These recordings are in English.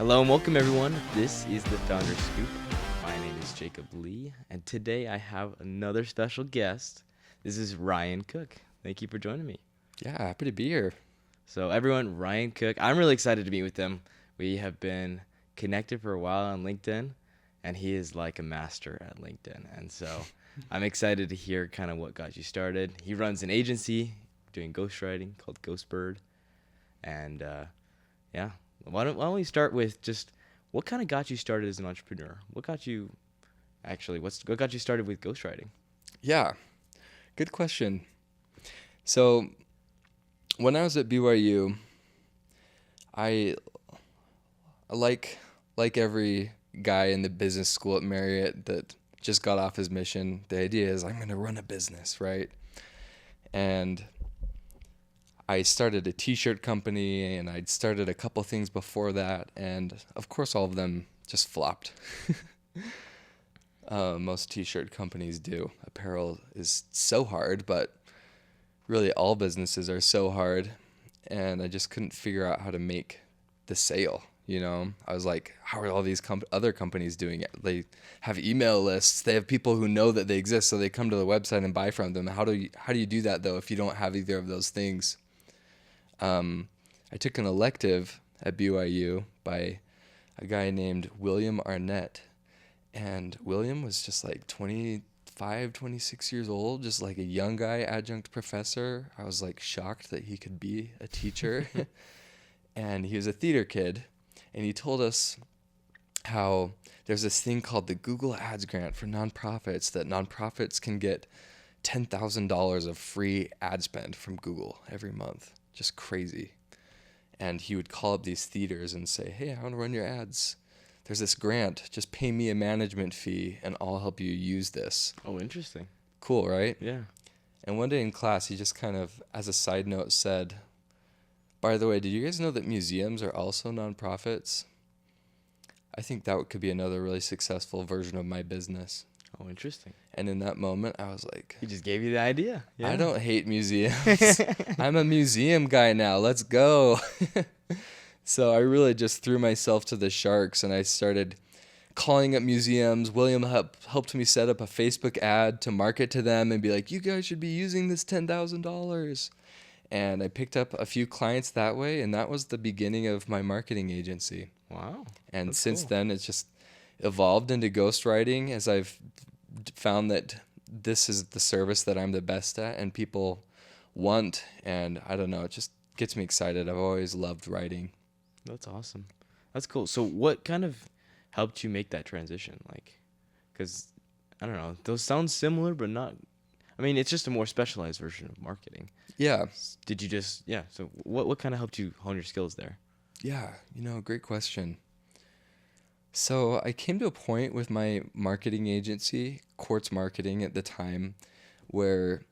Hello and welcome everyone. This is the Founder Scoop. My name is Jacob Lee, and today I have another special guest. This is Ryan Cook. Thank you for joining me. Yeah, happy to be here. So everyone, Ryan Cook, I'm really excited to meet with him. We have been connected for a while on LinkedIn, and he is like a master at LinkedIn. And so I'm excited to hear kind of what got you started. He runs an agency doing ghostwriting called Ghostbird. And yeah, why don't we start with just what kind of got you started as an entrepreneur? What got you what got you started with ghostwriting? Yeah, good question. So when I was at BYU, I like every guy in the business school at Marriott that just got off his mission. The idea is I'm going to run a business, right? And I started a t-shirt company, and I'd started a couple things before that, and of course all of them just flopped. Most t-shirt companies do. Apparel is so hard, but really all businesses are so hard, and I just couldn't figure out how to make the sale. I was like, how are all these other companies doing it? They have email lists. They have people who know that they exist, so they come to the website and buy from them. How do you do that though if you don't have either of those things? I took an elective at BYU by a guy named William Arnett, and William was just like 25, 26 years old, just like a young guy, adjunct professor. I was like shocked that he could be a teacher. And he was a theater kid, and he told us how there's this thing called the Google Ads grant for nonprofits, that nonprofits can get $10,000 of free ad spend from Google every month. Just crazy. And he would call up these theaters and say, hey, I want to run your ads. There's this grant. Just pay me a management fee and I'll help you use this. Oh, interesting. Cool, right? Yeah. And one day in class, he just kind of, as a side note, said, by the way, did you guys know that museums are also nonprofits? I think that could be another really successful version of my business. Oh, interesting. And in that moment, I was like, He just gave you the idea. Yeah. I don't hate museums. I'm a museum guy now. Let's go. So I really just threw myself to the sharks, and I started calling up museums. William helped me set up a Facebook ad to market to them and be like, you guys should be using this $10,000. And I picked up a few clients that way, and that was the beginning of my marketing agency. Wow. And That's since cool. then, it's just evolved into ghostwriting, as I've found that this is the service that I'm the best at and people want. And I don't know, it just gets me excited. I've always loved writing. That's awesome. That's cool. So what kind of helped you make that transition? Like, because, I don't know, those sound similar, but not, I mean, it's just a more specialized version of marketing. Yeah. Did you just, yeah, so what kind of helped you hone your skills there? Yeah, great question. So I came to a point with my marketing agency, Quartz Marketing at the time, where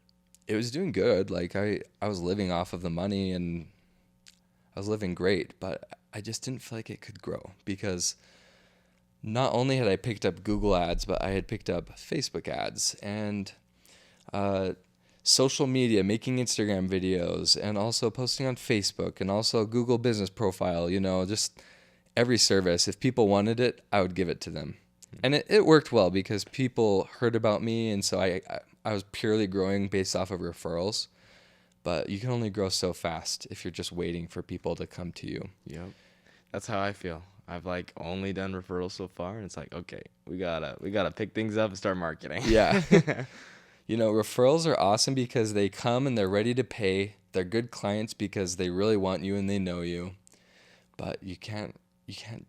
it was doing good. Like I was living off of the money and I was living great, but I just didn't feel like it could grow because not only had I picked up Google ads, but I had picked up Facebook ads and social media, making Instagram videos, and also posting on Facebook, and also Google Business Profile, just every service. If people wanted it, I would give it to them. And it worked well because people heard about me, and so I was purely growing based off of referrals. But you can only grow so fast if you're just waiting for people to come to you. Yep. That's how I feel. I've like only done referrals so far, and it's like, okay, we gotta pick things up and start marketing. Yeah. Referrals are awesome because they come and they're ready to pay. They're good clients because they really want you and they know you. But you can't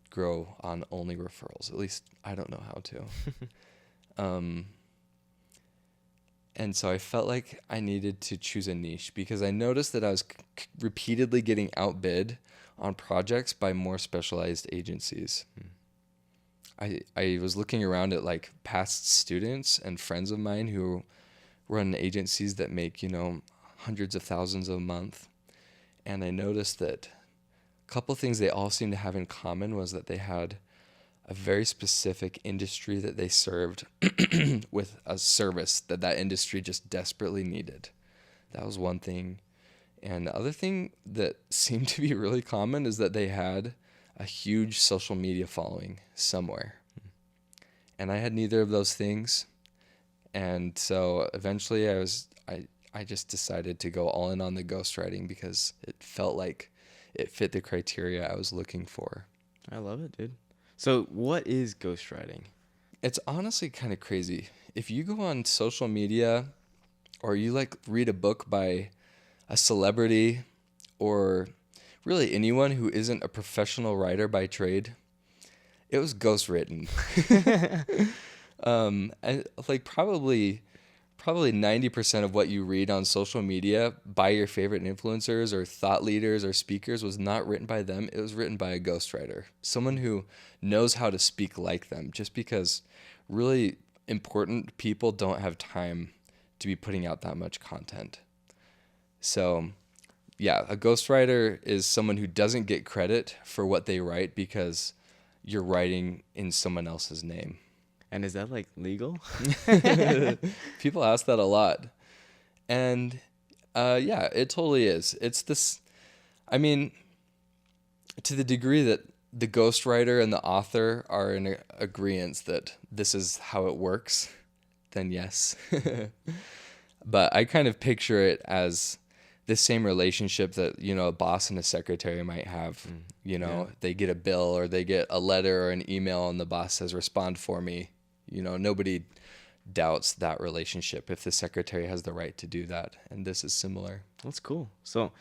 grow on only referrals. At least I don't know how to. And so I felt like I needed to choose a niche because I noticed that I was repeatedly getting outbid on projects by more specialized agencies. I was looking around at like past students and friends of mine who run agencies that make, hundreds of thousands a month. And I noticed that a couple things they all seemed to have in common was that they had a very specific industry that they served with a service that industry just desperately needed. That was one thing. And the other thing that seemed to be really common is that they had a huge social media following somewhere. And I had neither of those things. And so eventually I just decided to go all in on the ghostwriting because it felt like it fit the criteria I was looking for. I love it, dude. So what is ghostwriting? It's honestly kind of crazy. If you go on social media or you like read a book by a celebrity or really anyone who isn't a professional writer by trade, it was ghostwritten. And like probably 90% of what you read on social media by your favorite influencers or thought leaders or speakers was not written by them. It was written by a ghostwriter, someone who knows how to speak like them, just because really important people don't have time to be putting out that much content. So yeah, a ghostwriter is someone who doesn't get credit for what they write because you're writing in someone else's name. And is that like legal? People ask that a lot. And yeah, it totally is. It's this, I mean, to the degree that the ghostwriter and the author are in agreement that this is how it works, then yes. But I kind of picture it as the same relationship that, you know, a boss and a secretary might have. You know, they get a bill or they get a letter or an email and the boss says, respond for me. You know, nobody doubts that relationship if the secretary has the right to do that. And this is similar. That's cool. So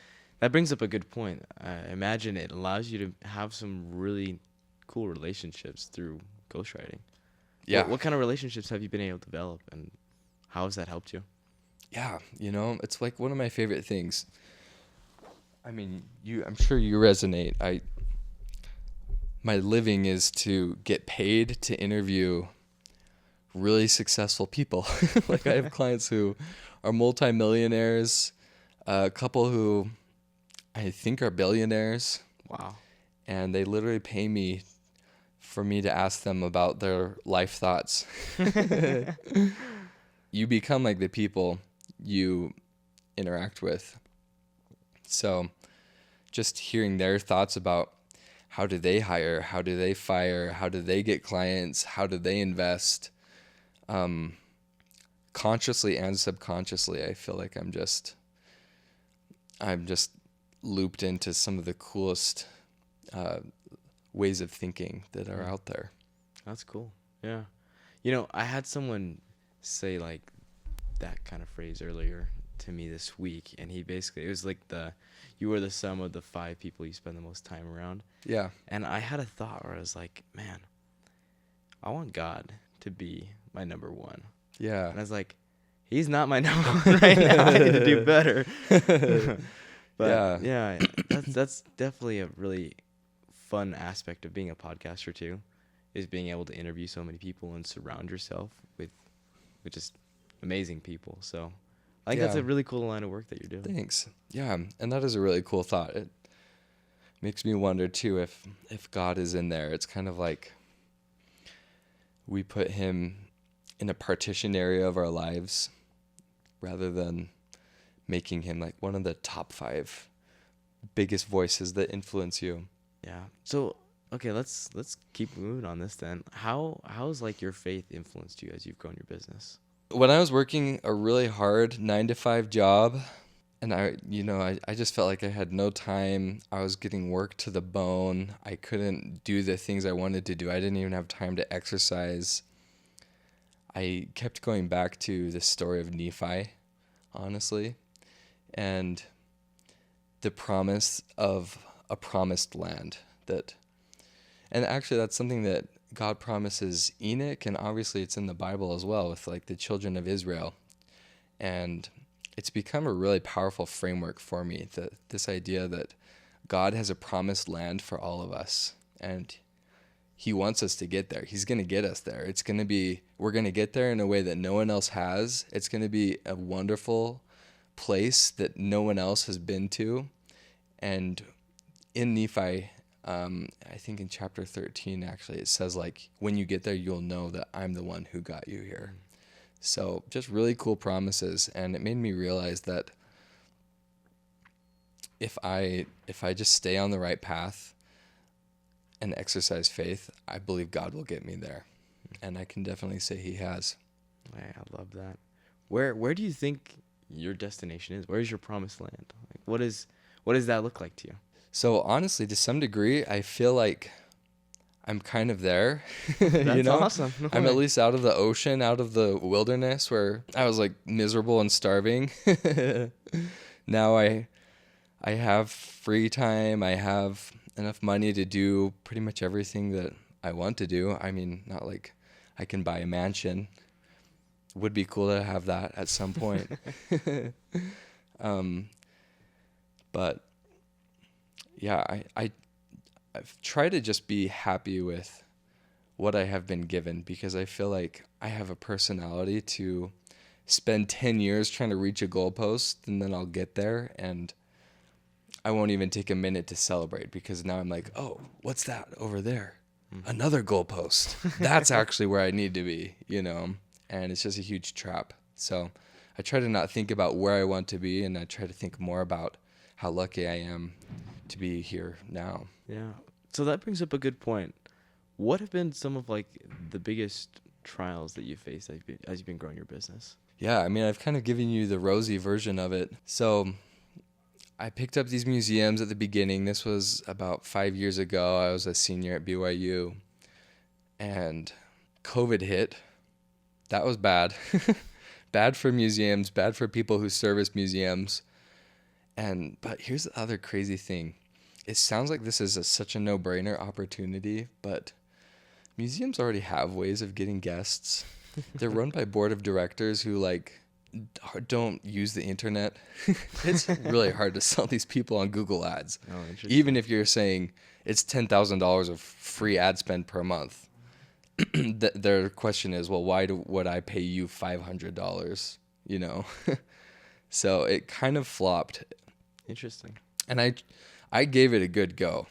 that brings up a good point. I imagine it allows you to have some really cool relationships through ghostwriting. Yeah. What kind of relationships have you been able to develop, and how has that helped you? Yeah, you know, it's like one of my favorite things. I mean, I'm sure you resonate. My living is to get paid to interview really successful people. Like I have clients who are multimillionaires, a couple who I think are billionaires. Wow. And they literally pay me for me to ask them about their life thoughts. You become like the people you interact with. So just hearing their thoughts about how do they hire, how do they fire, how do they get clients, how do they invest, consciously and subconsciously, I feel like I'm just looped into some of the coolest ways of thinking that are out there. That's cool. Yeah. You know, I had someone say like that kind of phrase earlier to me this week, and it was like you are the sum of the 5 people you spend the most time around. Yeah. And I had a thought where I was like, man, I want God to be my number one. Yeah. And I was like, he's not my number one right now. I need to do better. But yeah, that's definitely a really fun aspect of being a podcaster too, is being able to interview so many people and surround yourself with just amazing people. So I think that's a really cool line of work that you're doing. Thanks. Yeah, and that is a really cool thought. It makes me wonder too if God is in there. It's kind of like we put him in a partition area of our lives rather than making him like one of the top 5 biggest voices that influence you. Yeah. So okay, let's keep moving on this then. How's like your faith influenced you as you've grown your business? When I was working a really hard 9-to-5 job, and I just felt like I had no time. I was getting worked to the bone. I couldn't do the things I wanted to do. I didn't even have time to exercise. I kept going back to the story of Nephi, honestly, and the promise of a promised land and actually that's something that God promises Enoch, and obviously it's in the Bible as well with like the children of Israel. And it's become a really powerful framework for me, this idea that God has a promised land for all of us, and he wants us to get there. He's going to get us there. We're going to get there in a way that no one else has. It's going to be a wonderful place that no one else has been to. And in Nephi, I think in chapter 13, actually, it says like, when you get there, you'll know that I'm the one who got you here. So just really cool promises. And it made me realize that if I just stay on the right path, and exercise faith, I believe God will get me there. And I can definitely say he has. I love that. Where do you think your destination is? Where is your promised land? Like, what does that look like to you? So honestly, to some degree, I feel like I'm kind of there. You That's know, awesome. No I'm at way. least out of the ocean, out of the wilderness where I was like miserable and starving. Now I have free time. I have enough money to do pretty much everything that I want to do. I mean, not like I can buy a mansion. Would be cool to have that at some point. But yeah, I've tried to just be happy with what I have been given, because I feel like I have a personality to spend 10 years trying to reach a goalpost, and then I'll get there and I won't even take a minute to celebrate, because now I'm like, oh, what's that over there? Another goalpost. That's actually where I need to be, you know? And it's just a huge trap. So I try to not think about where I want to be, and I try to think more about how lucky I am to be here now. Yeah. So that brings up a good point. What have been some of like the biggest trials that you faced as you've been growing your business? Yeah, I mean, I've kind of given you the rosy version of it. So I picked up these museums at the beginning. This was about 5 years ago. I was a senior at BYU, and COVID hit. That was bad. Bad for museums, bad for people who service museums. But here's the other crazy thing. It sounds like this is such a no-brainer opportunity, but museums already have ways of getting guests. They're run by board of directors who don't use the internet. It's really hard to sell these people on Google Ads. Oh, interesting. Even if you're saying it's $10,000 of free ad spend per month. Their question is, well, why would I pay you $500? You know? So it kind of flopped. Interesting. And I gave it a good go.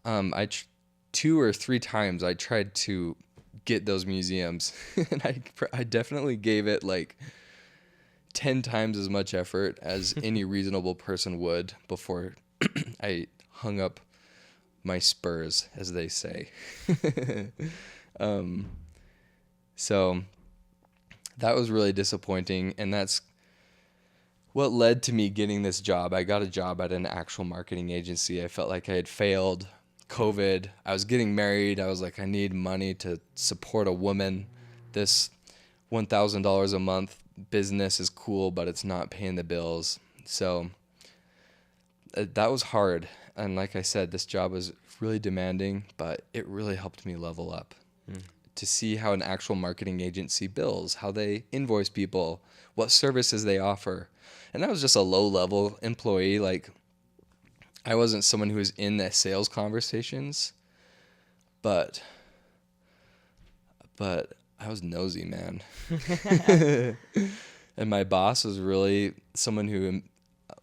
2 or 3 times I tried to get those museums, and I definitely gave it like 10 times as much effort as any reasonable person would before I hung up my spurs, as they say. So that was really disappointing, and that's what led to me getting this job. I got a job at an actual marketing agency. I felt like I had failed. COVID, I was getting married. I was like, I need money to support a woman. This $1,000 a month business is cool, but it's not paying the bills. So that was hard. And like I said, this job was really demanding, but it really helped me level up. To see how an actual marketing agency bills, how they invoice people, what services they offer. And I was just a low-level employee. Like, I wasn't someone who was in the sales conversations, but I was nosy, man. And my boss was really someone who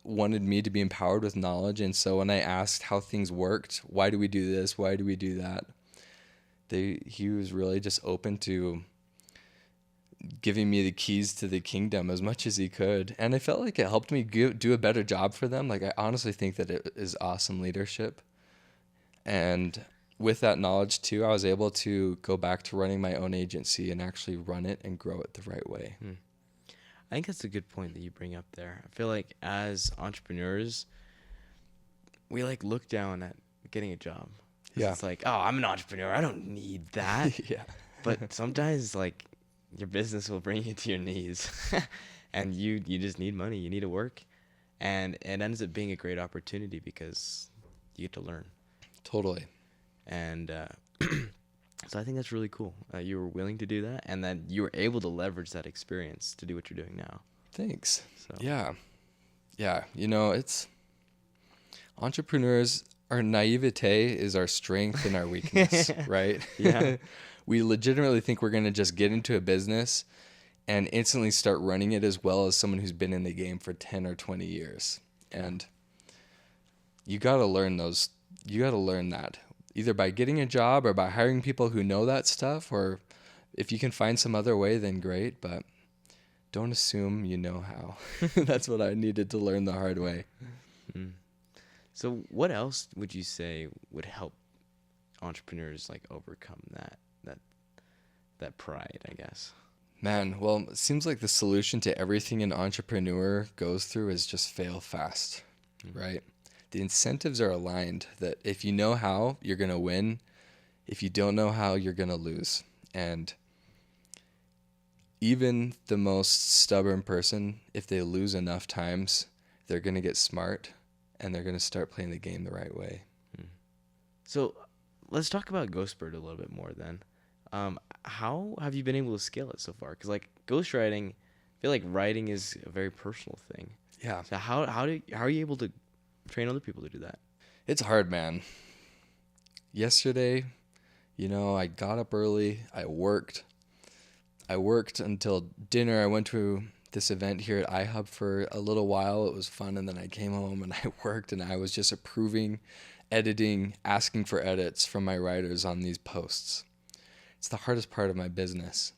wanted me to be empowered with knowledge. And so when I asked how things worked, why do we do this? Why do we do that? He was really just open to giving me the keys to the kingdom as much as he could. And I felt like it helped me do a better job for them. Like, I honestly think that it is awesome leadership. And with that knowledge too, I was able to go back to running my own agency and actually run it and grow it the right way. I think that's a good point that you bring up there. I feel like as entrepreneurs, we like look down at getting a job. Yeah. It's like, oh, I'm an entrepreneur. I don't need that. Yeah. But sometimes like your business will bring you to your knees and you just need money. You need to work. And it ends up being a great opportunity because you get to learn. Totally. And so I think that's really cool. You were willing to do that, and that you were able to leverage that experience to do what you're doing now. Thanks. So Yeah. You know, it's entrepreneurs, our naivete is our strength and our weakness, right? Yeah. We legitimately think we're going to just get into a business and instantly start running it as well as someone who's been in the game for 10 or 20 years. And you got to learn those. You got to learn that either by getting a job or by hiring people who know that stuff, or if you can find some other way, then great, but don't assume you know how. That's what I needed to learn the hard way. So what else would you say would help entrepreneurs like overcome that that pride, I guess? Man, well, it seems like the solution to everything an entrepreneur goes through is just fail fast, Mm. right? The incentives are aligned that if you know how, you're going to win. If you don't know how, you're going to lose. And even the most stubborn person, if they lose enough times, they're going to get smart and they're going to start playing the game the right way. Mm. So let's talk about Ghostbird a little bit more then. How have you been able to scale it so far? Because like ghostwriting, I feel like writing is a very personal thing. Yeah. So how are you able to train other people to do that? It's hard, man. Yesterday, I got up early. I worked. Until dinner. I went to this event here at iHub for a little while. It was fun. And then I came home and I worked and I was just approving, editing, asking for edits from my writers on these posts. It's the hardest part of my business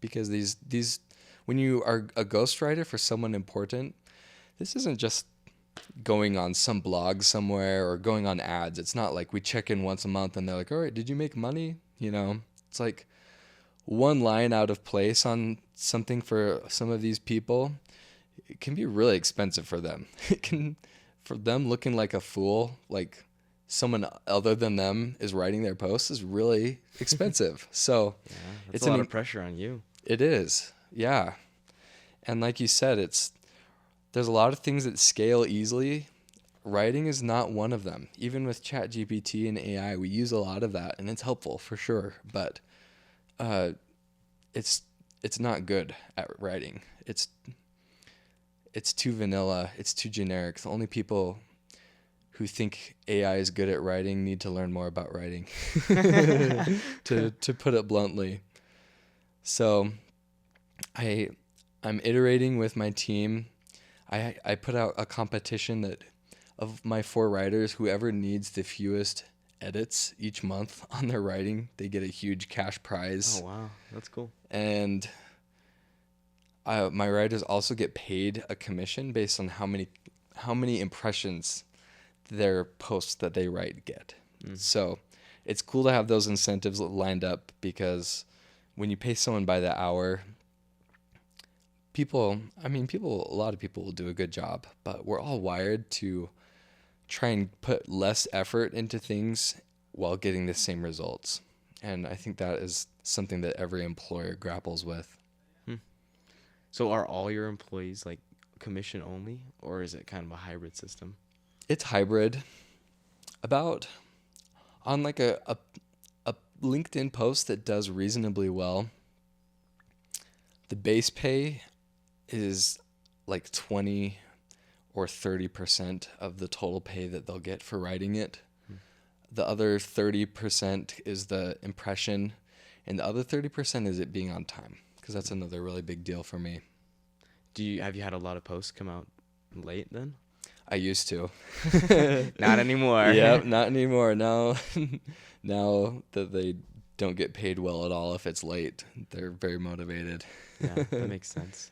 because these when you are a ghostwriter for someone important, this isn't just going on some blog somewhere or going on ads. It's not like we check in once a month and they're like, all right, did you make money? It's like one line out of place on something for some of these people. It can be really expensive for them. For them looking like a fool, like someone other than them is writing their posts is really expensive. So Yeah, that's a lot of pressure on you. it is. Yeah. And like you said, there's a lot of things that scale easily. Writing is not one of them. Even with ChatGPT and AI, we use a lot of that, and it's helpful for sure. But it's not good at writing. It's too vanilla. It's too generic. The only people who think AI is good at writing need to learn more about writing, to put it bluntly. So I'm iterating with my team. I put out a competition that of my 4 writers, whoever needs the fewest edits each month on their writing, they get a huge cash prize. Oh wow, that's cool. And my writers also get paid a commission based on how many impressions their posts that they write get. Mm. So it's cool to have those incentives lined up because when you pay someone by the hour, a lot of people will do a good job, but we're all wired to try and put less effort into things while getting the same results. And I think that is something that every employer grapples with. So are all your employees like commission only, or is it kind of a hybrid system? It's hybrid. About on like a LinkedIn post that does reasonably well, the base pay is like 20 or 30% of the total pay that they'll get for writing it. The other 30% is the impression, and the other 30% is it being on time, because that's another really big deal for me. Have you had a lot of posts come out late then? I used to. Not anymore. Yep, not anymore. Now that they don't get paid well at all if it's late, they're very motivated. Yeah, that makes sense.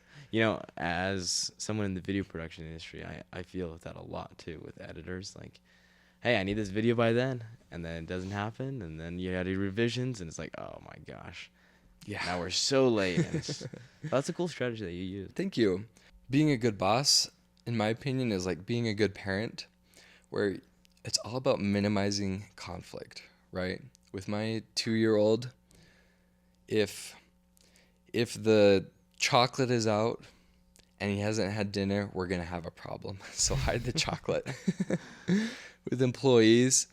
As someone in the video production industry, I feel that a lot too with editors. Like, hey, I need this video by then, and then it doesn't happen, and then you had to do revisions, and it's like, oh my gosh, Yeah. now we're so late. And that's a cool strategy that you use. Thank you. Being a good boss, in my opinion, is like being a good parent, where it's all about minimizing conflict, right? With my 2-year-old, if the chocolate is out and he hasn't had dinner, we're going to have a problem. So hide the chocolate. With employees,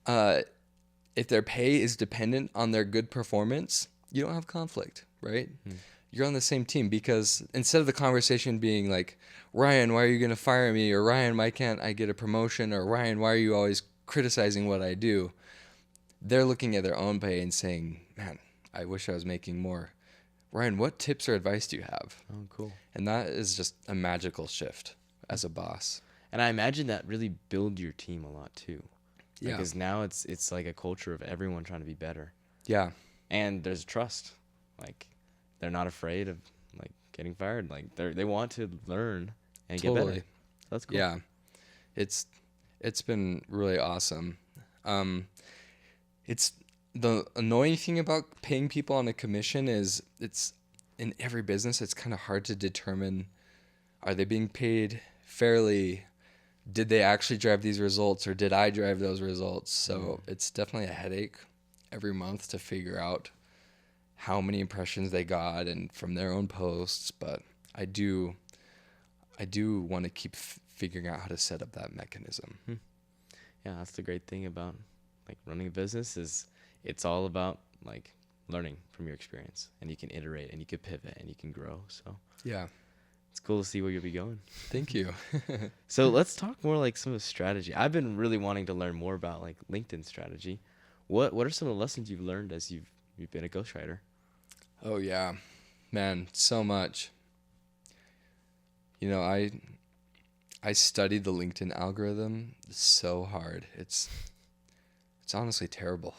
if their pay is dependent on their good performance, you don't have conflict, right? You're on the same team, because instead of the conversation being like, Ryan, why are you going to fire me? Or Ryan, why can't I get a promotion? Or Ryan, why are you always criticizing what I do? They're looking at their own pay and saying, man, I wish I was making more. Ryan, what tips or advice do you have? Oh, cool. And that is just a magical shift as a boss. And I imagine that really build your team a lot too. Yeah. Because now it's like a culture of everyone trying to be better. Yeah. And there's trust. Like, they're not afraid of like getting fired. Like they want to learn and get better. That's cool. Yeah. It's been really awesome. It's the annoying thing about paying people on a commission is it's in every business, it's kind of hard to determine, are they being paid fairly? Did they actually drive these results, or did I drive those results? So it's definitely a headache every month to figure out how many impressions they got and from their own posts. But I do want to keep figuring out how to set up that mechanism. Yeah, that's the great thing about like running a business is it's all about like learning from your experience, and you can iterate and you can pivot and you can grow. So Yeah. it's cool to see where you'll be going. Thank you. So let's talk more like some of the strategy. I've been really wanting to learn more about like LinkedIn strategy. What are some of the lessons you've learned as you've been a ghostwriter? Oh yeah, man, so much. You know, I studied the LinkedIn algorithm so hard. It's honestly terrible.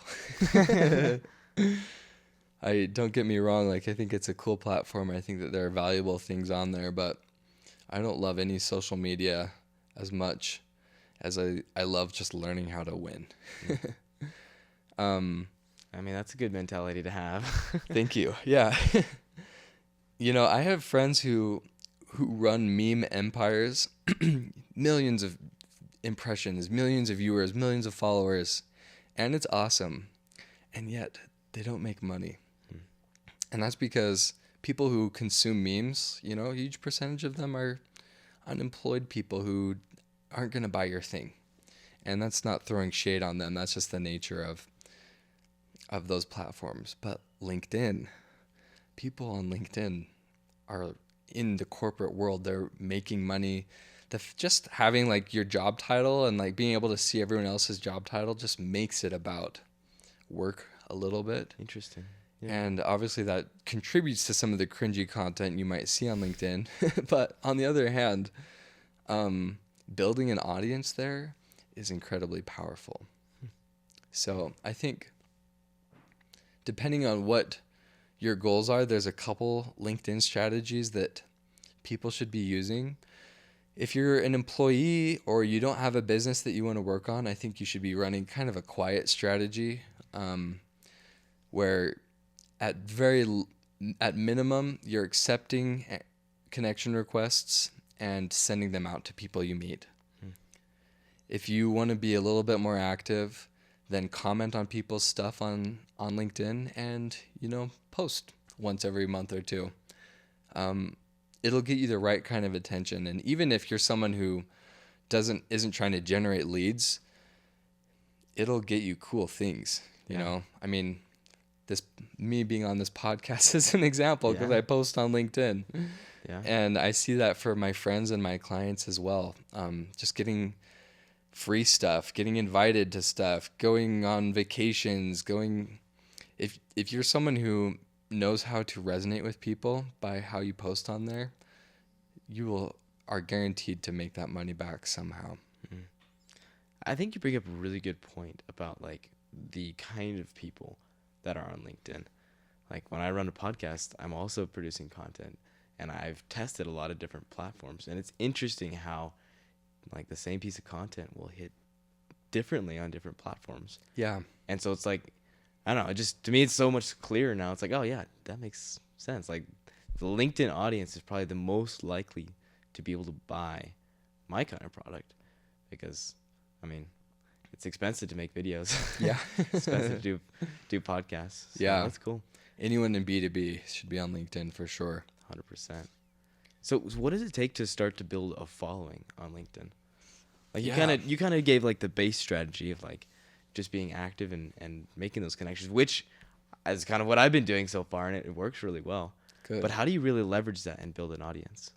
I don't get me wrong, like I think it's a cool platform. I think that there are valuable things on there, but I don't love any social media as much as I love just learning how to win. I mean, that's a good mentality to have. Thank you. Yeah. You know, I have friends who run meme empires, millions of impressions, millions of viewers, millions of followers, and it's awesome. And yet they don't make money. And that's because people who consume memes, you know, a huge percentage of them are unemployed people who aren't going to buy your thing. And that's not throwing shade on them. That's just the nature of those platforms. But LinkedIn, people on LinkedIn are in the corporate world. They're making money. Just having like your job title and like being able to see everyone else's job title just makes it about work a little bit. Interesting. Yeah. And obviously that contributes to some of the cringy content you might see on LinkedIn. But on the other hand, building an audience there is incredibly powerful. So I think depending on what your goals are, there's a couple LinkedIn strategies that people should be using. If you're an employee or you don't have a business that you want to work on, I think you should be running kind of a quiet strategy, where at minimum you're accepting connection requests and sending them out to people you meet. If you want to be a little bit more active, then comment on people's stuff on LinkedIn and, you know, post once every month or two. It'll get you the right kind of attention. And even if you're someone who isn't trying to generate leads, it'll get you cool things. You know, I mean, me being on this podcast is an example because I post on LinkedIn. Yeah. And I see that for my friends and my clients as well. Just getting free stuff, getting invited to stuff, going on vacations, if you're someone who knows how to resonate with people by how you post on there, you are guaranteed to make that money back somehow. I think you bring up a really good point about like the kind of people that are on LinkedIn. Like when I run a podcast, I'm also producing content, and I've tested a lot of different platforms, and it's interesting how like the same piece of content will hit differently on different platforms. Yeah. And so it's like, I don't know, to me it's so much clearer now. It's like, oh yeah, that makes sense. Like the LinkedIn audience is probably the most likely to be able to buy my kind of product, because I mean, it's expensive to make videos. Yeah. It's expensive to do podcasts. So Yeah. That's cool. Anyone in B2B should be on LinkedIn for sure. 100%. So what does it take to start to build a following on LinkedIn? Like you kind of gave like the base strategy of like just being active and making those connections, which is kind of what I've been doing so far, and it works really well. Good. But how do you really leverage that and build an audience?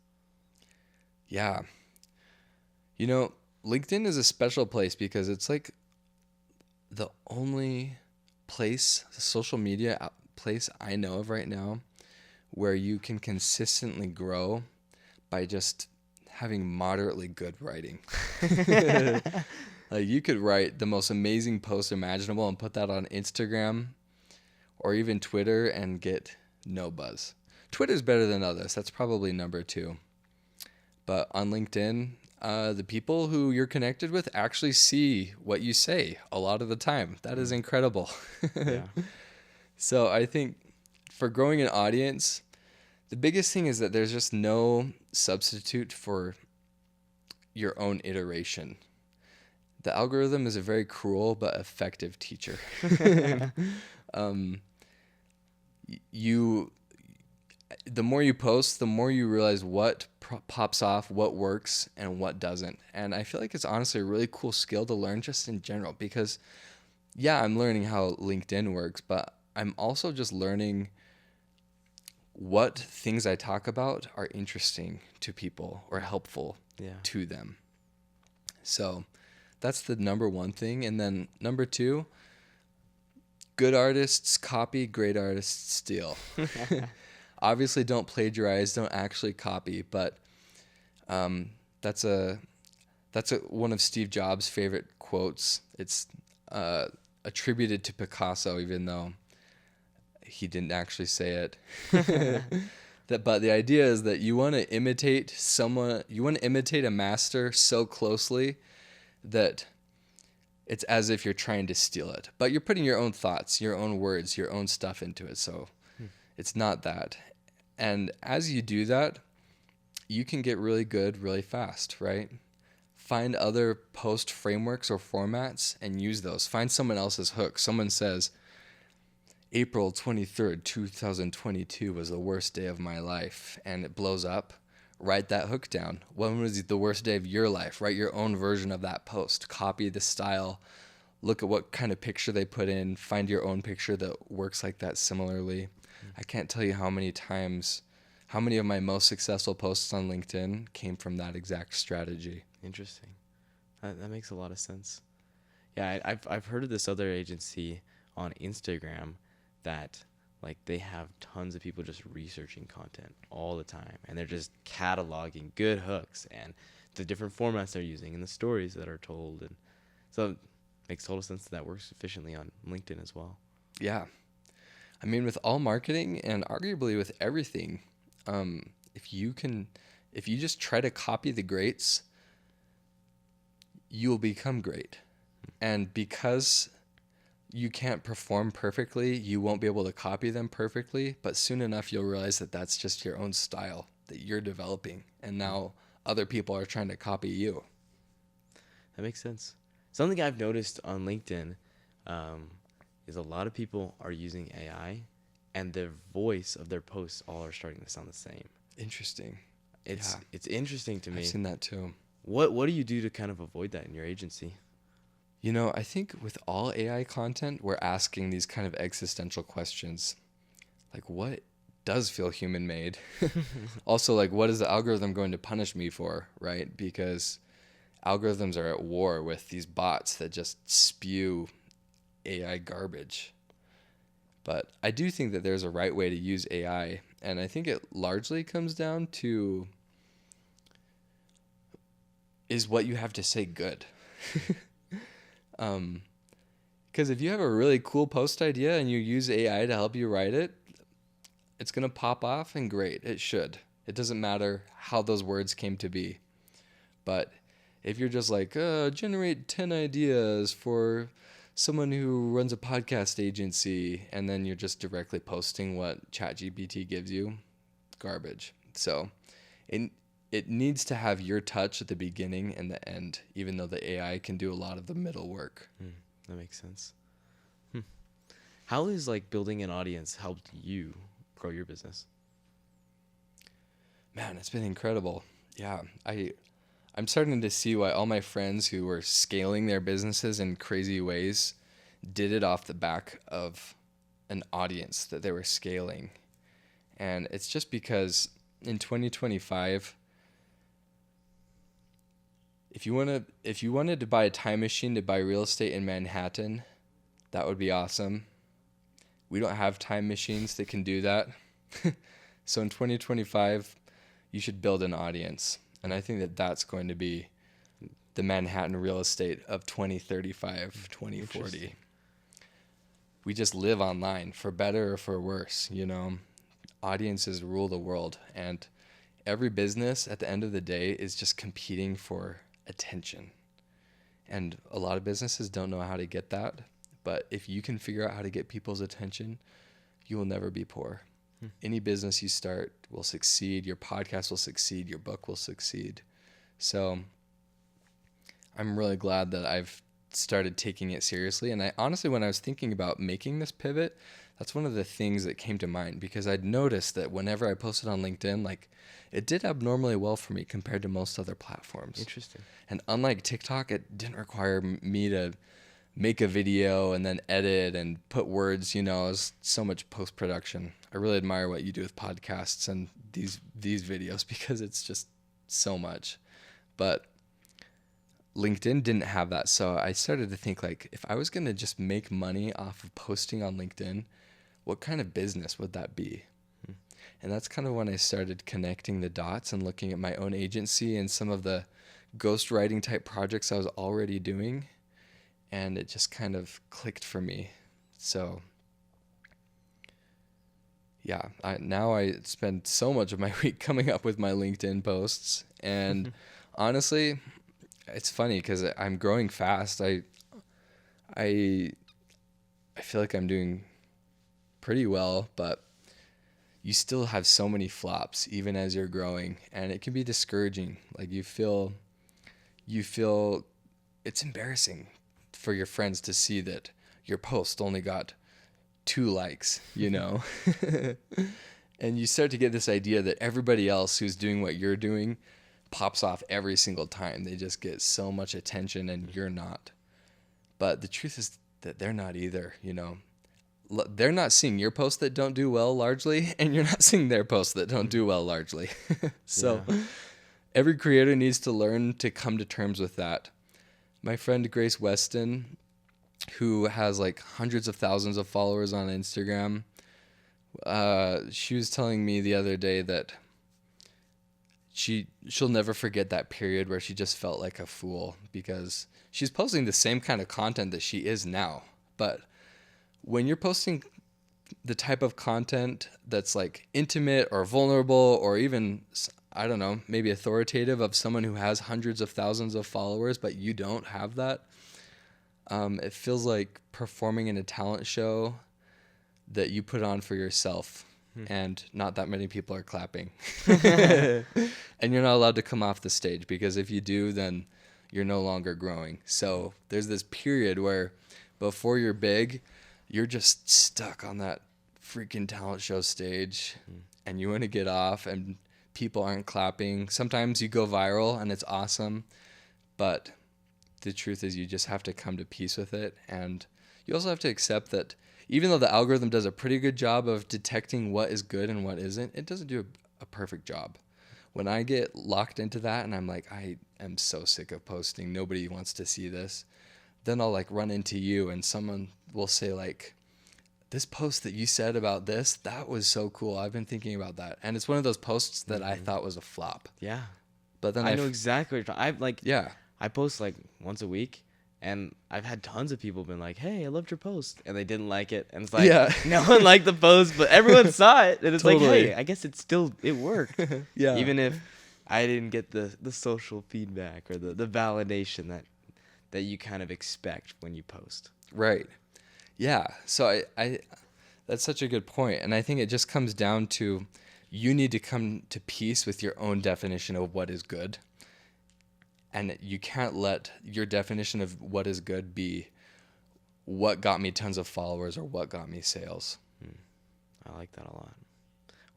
Yeah. You know, LinkedIn is a special place because it's like the only social media place I know of right now where you can consistently grow by just having moderately good writing. Like you could write the most amazing post imaginable and put that on Instagram or even Twitter and get no buzz. Twitter's better than others. That's probably number 2. But on LinkedIn, The people who you're connected with actually see what you say a lot of the time. That is incredible. Yeah. So I think for growing an audience, the biggest thing is that there's just no substitute for your own iteration. The algorithm is a very cruel but effective teacher. um, you, the more you post, the more you realize what pops off, what works, and what doesn't. And I feel like it's honestly a really cool skill to learn just in general because, yeah, I'm learning how LinkedIn works, but I'm also just learning what things I talk about are interesting to people or helpful Yeah. to them. So that's the number one thing. And then number two, good artists copy, great artists steal. Obviously, don't plagiarize, don't actually copy, but that's one of Steve Jobs' favorite quotes. It's attributed to Picasso, even though he didn't actually say it. But the idea is that you want to imitate someone, you want to imitate a master so closely that it's as if you're trying to steal it. But you're putting your own thoughts, your own words, your own stuff into it. So it's not that. And as you do that, you can get really good really fast, right? Find other post frameworks or formats and use those. Find someone else's hook. Someone says, April 23rd, 2022 was the worst day of my life, and it blows up. Write that hook down. When was the worst day of your life? Write your own version of that post. Copy the style. Look at what kind of picture they put in. Find your own picture that works like that similarly. I can't tell you how many of my most successful posts on LinkedIn came from that exact strategy. Interesting. That makes a lot of sense. Yeah, I've heard of this other agency on Instagram that like they have tons of people just researching content all the time, and they're just cataloging good hooks and the different formats they're using and the stories that are told, and so it makes total sense that works efficiently on LinkedIn as well. Yeah. I mean, with all marketing and arguably with everything, if you just try to copy the greats, you will become great. And because you can't perform perfectly, you won't be able to copy them perfectly, but soon enough you'll realize that that's just your own style that you're developing, and now other people are trying to copy you. That makes sense. Something I've noticed on LinkedIn is a lot of people are using AI, and the voice of their posts all are starting to sound the same. Interesting. It's interesting to me. I've seen that too. What do you do to kind of avoid that in your agency? You know, I think with all AI content, we're asking these kind of existential questions. Like, what does feel human made? Also, like, what is the algorithm going to punish me for, right? Because algorithms are at war with these bots that just spew AI garbage. But I do think that there's a right way to use AI, and I think it largely comes down to, is what you have to say good? Because if you have a really cool post idea and you use AI to help you write it, it's going to pop off, and great, it should. It doesn't matter how those words came to be. But if you're just like, generate 10 ideas for someone who runs a podcast agency, and then you're just directly posting what ChatGPT gives you, garbage. So it needs to have your touch at the beginning and the end, even though the AI can do a lot of the middle work. That makes sense. How has like building an audience helped you grow your business? Man, it's been incredible. Yeah, I'm starting to see why all my friends who were scaling their businesses in crazy ways did it off the back of an audience that they were scaling. And it's just because in 2025, if you wanted to buy a time machine to buy real estate in Manhattan, that would be awesome. We don't have time machines that can do that. So in 2025, you should build an audience. And I think that that's going to be the Manhattan real estate of 2035, 2040. We just live online, for better or for worse, you know. Audiences rule the world, and every business at the end of the day is just competing for attention. And a lot of businesses don't know how to get that. But if you can figure out how to get people's attention, you will never be poor. Any business you start will succeed. Your podcast will succeed. Your book will succeed. So I'm really glad that I've started taking it seriously. And I honestly, when I was thinking about making this pivot, that's one of the things that came to mind, because I'd noticed that whenever I posted on LinkedIn, like, it did abnormally well for me compared to most other platforms. Interesting. And unlike TikTok, it didn't require me to make a video and then edit and put words, it was so much post-production. I really admire what you do with podcasts and these videos, because it's just so much. But LinkedIn didn't have that. So I started to think, like, if I was going to just make money off of posting on LinkedIn, what kind of business would that be? And that's kind of when I started connecting the dots and looking at my own agency and some of the ghostwriting type projects I was already doing. And it just kind of clicked for me. So yeah, now I spend so much of my week coming up with my LinkedIn posts. And honestly, it's funny because I'm growing fast. I feel like I'm doing pretty well, but you still have so many flops even as you're growing, and it can be discouraging. Like, you feel it's embarrassing for your friends to see that your post only got 2 likes, and you start to get this idea that everybody else who's doing what you're doing pops off every single time. They just get so much attention and you're not. But the truth is that they're not either, They're not seeing your posts that don't do well largely, and you're not seeing their posts that don't do well largely. So every creator needs to learn to come to terms with that. My friend Grace Weston, who has like hundreds of thousands of followers on Instagram, she was telling me the other day that she'll never forget that period where she just felt like a fool, because she's posting the same kind of content that she is now. But when you're posting the type of content that's like intimate or vulnerable, or even, I don't know, maybe authoritative, of someone who has hundreds of thousands of followers, but you don't have that, it feels like performing in a talent show that you put on for yourself. And not that many people are clapping. And you're not allowed to come off the stage, because if you do, then you're no longer growing. So there's this period where before you're big, you're just stuck on that freaking talent show stage, and you want to get off and people aren't clapping. Sometimes you go viral and it's awesome, but the truth is you just have to come to peace with it. And you also have to accept that even though the algorithm does a pretty good job of detecting what is good and what isn't, it doesn't do a perfect job. When I get locked into that and I'm like, I am so sick of posting, nobody wants to see this, then I'll like run into you and someone will say like, this post that you said about this, that was so cool. I've been thinking about that. And it's one of those posts that I thought was a flop. Yeah. But then I know exactly what you're talking. yeah. I post like once a week, and I've had tons of people been like, hey, I loved your post, and they didn't like it. And it's like, no one liked the post, but everyone saw it. And it's like, hey, I guess it worked. Yeah. Even if I didn't get the social feedback or the validation that you kind of expect when you post. Right. Yeah. So I that's such a good point. And I think it just comes down to, you need to come to peace with your own definition of what is good. And you can't let your definition of what is good be what got me tons of followers or what got me sales. I like that a lot.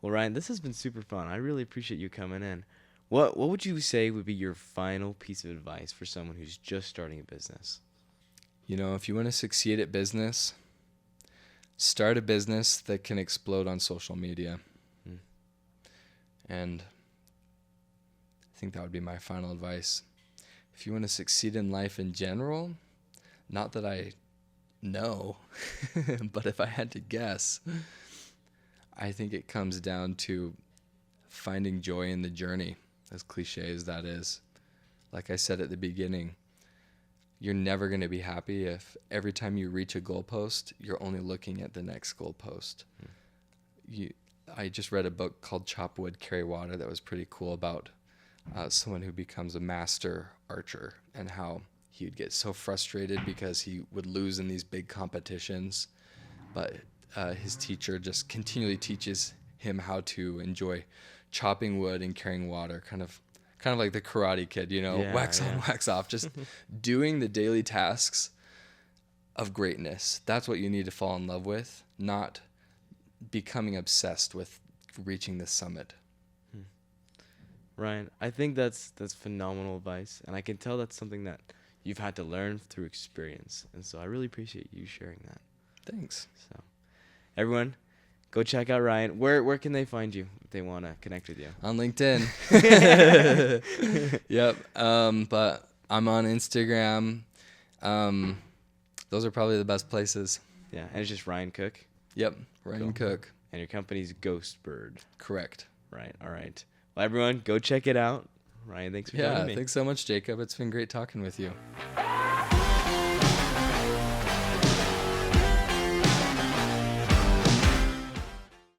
Well, Ryan, this has been super fun. I really appreciate you coming in. What would you say would be your final piece of advice for someone who's just starting a business? If you want to succeed at business, start a business that can explode on social media. And I think that would be my final advice. If you want to succeed in life in general, not that I know, but if I had to guess, I think it comes down to finding joy in the journey, as cliche as that is. Like I said at the beginning, you're never going to be happy if every time you reach a goalpost, you're only looking at the next goalpost. I just read a book called Chop Wood, Carry Water that was pretty cool about someone who becomes a master archer and how he would get so frustrated because he would lose in these big competitions, but his teacher just continually teaches him how to enjoy chopping wood and carrying water, kind of like the Karate Kid, Yeah, wax on, yeah. wax off, just doing the daily tasks of greatness. That's what you need to fall in love with, not becoming obsessed with reaching the summit. Ryan, I think that's phenomenal advice, and I can tell that's something that you've had to learn through experience, and so I really appreciate you sharing that. Thanks. So, everyone, go check out Ryan. Where can they find you if they want to connect with you? On LinkedIn. Yep. But I'm on Instagram. Those are probably the best places. Yeah, and it's just Ryan Cook, Yep. Ryan Cook. and your company's Ghostbird. Correct. Right. All right. Well, everyone, go check it out. Ryan, thanks for joining me. Thanks so much, Jacob. It's been great talking with you.